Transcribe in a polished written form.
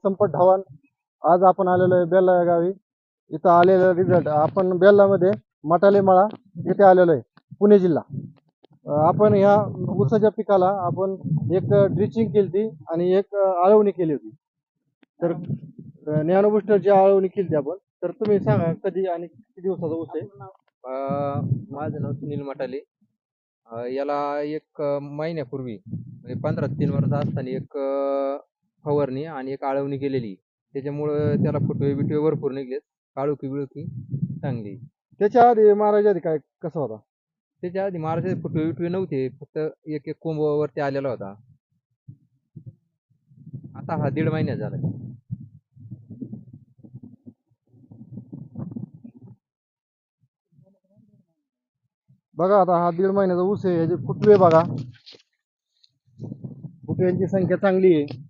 संपत ढवाण. आज आपण आलेलो आहे बेल्ला या गावी. इथं आलेला रिझल्ट आपण बेल्लामध्ये मटाले मळा येथे आलेलो आहे, पुणे जिल्हा. आपण ह्या ऊसाच्या पिकाला आपण एक ड्रिचिंग केली आणि एक आळवणी केली होती. तर नॅनो बुस्टरची आळवणी केली आपण. तर तुम्ही सांगा कधी आणि किती दिवसाचा ऊस आहे? माझं नाव सुनील मटाले. याला एक महिन्यापूर्वी म्हणजे 15-3 वर्ष असताना एक फवारणी आणि एक आळवणी केलेली. त्याच्यामुळं त्याला फुटवे बिटवे भरपूर निघलेत. काळुकी बिळुकी चांगली. त्याच्या आधी मारायच्या आधी काय कसा होता? त्याच्या आधी महाराष्ट्रात फुटवे बिटवे नव्हते, फक्त एक एक कोंबावरती आलेला होता. आता हा 1.5 महिन्यात झाला. बघा आता हा 1.5 महिन्याचा ऊस आहे. याचे फुटवे बघा, फुटव्यांची संख्या चांगली आहे.